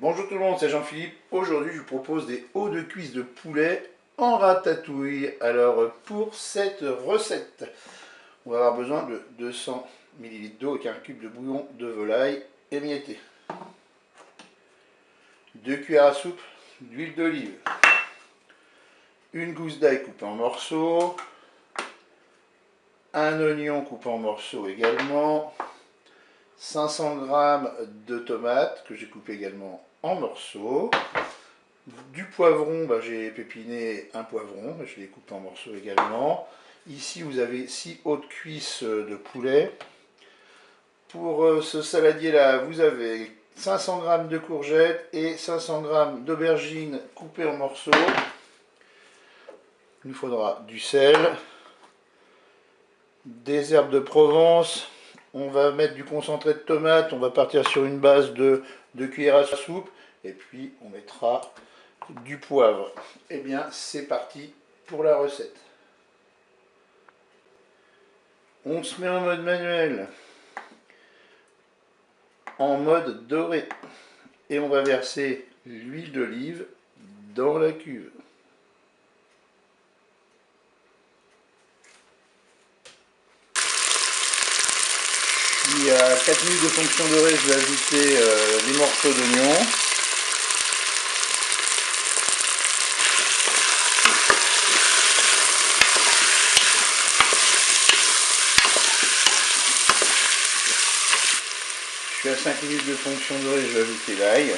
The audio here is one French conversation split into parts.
Bonjour tout le monde, c'est Jean-Philippe. Aujourd'hui, je vous propose des hauts de cuisse de poulet en ratatouille. Alors, pour cette recette, on va avoir besoin de 200 ml d'eau avec un cube de bouillon de volaille émietté, 2 cuillères à soupe d'huile d'olive, une gousse d'ail coupée en morceaux, un oignon coupé en morceaux également, 500 g de tomates que j'ai coupé également en morceaux, du poivron, j'ai pépiné un poivron, je l'ai coupé en morceaux également. Ici vous avez 6 hautes cuisses de poulet. Pour ce saladier là, vous avez 500 g de courgettes et 500 g d'aubergines coupées en morceaux. Il nous faudra du sel, des herbes de Provence. On va mettre du concentré de tomate, on va partir sur une base de 2 cuillères à soupe, et puis on mettra du poivre. Et bien c'est parti pour la recette. On se met en mode manuel, en mode doré, et on va verser l'huile d'olive dans la cuve. Puis à 4 minutes de fonction dorée, je vais ajouter les morceaux d'oignon. Je suis à 5 minutes de fonction dorée, je vais ajouter l'ail.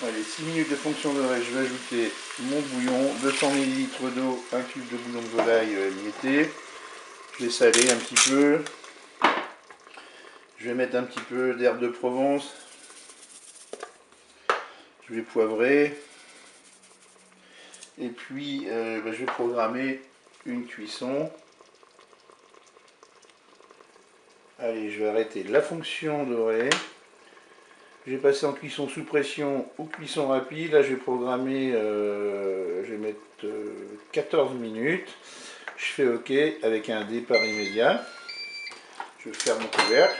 Allez, 6 minutes de fonction dorée, je vais ajouter mon bouillon, 200 ml d'eau, un cube de bouillon de volaille émietté. Je vais saler un petit peu. Je vais mettre un petit peu d'herbe de Provence. Je vais poivrer. Et puis je vais programmer une cuisson. Allez, je vais arrêter la fonction dorée. Je vais passer en cuisson sous pression ou cuisson rapide. Là, je vais programmer, je vais mettre 14 minutes. Je fais OK avec un départ immédiat. Je ferme mon couvercle.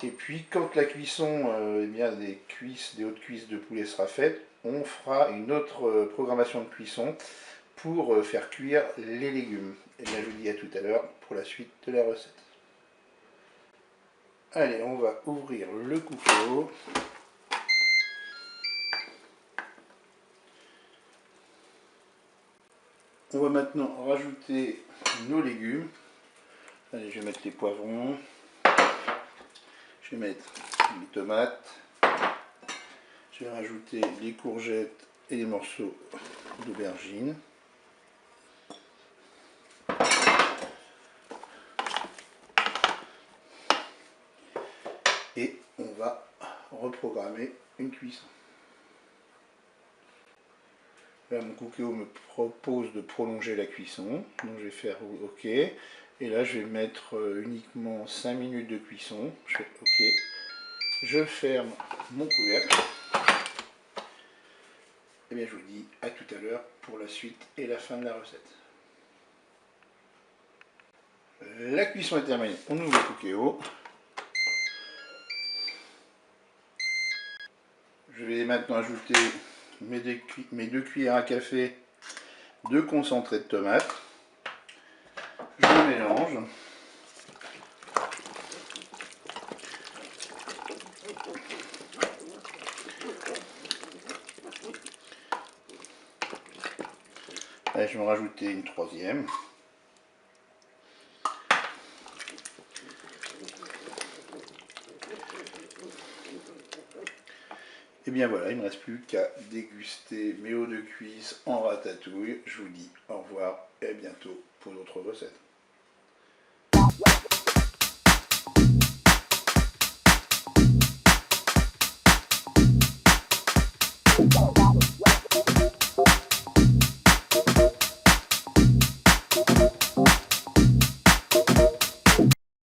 Et puis, quand la cuisson des hautes cuisses de poulet sera faite, on fera une autre programmation de cuisson pour faire cuire les légumes. Et bien, je vous dis à tout à l'heure pour la suite de la recette. Allez, on va ouvrir le couteau. On va maintenant rajouter nos légumes. Allez, je vais mettre les poivrons. Je vais mettre les tomates. Je vais rajouter les courgettes et les morceaux d'aubergine. Et on va reprogrammer une cuisson. Là, mon cookéo me propose de prolonger la cuisson, donc je vais faire OK. Et là, je vais mettre uniquement 5 minutes de cuisson. Je fais OK. Je ferme mon couvercle. Et bien, je vous dis à tout à l'heure pour la suite et la fin de la recette. La cuisson est terminée. On ouvre le cookéo. Je vais maintenant ajouter mes 2 cuillères à café de concentré de tomate. Je mélange. Allez, je vais en rajouter une troisième. Et bien voilà, il ne me reste plus qu'à déguster mes hauts de cuisse en ratatouille. Je vous dis au revoir et à bientôt pour d'autres recettes.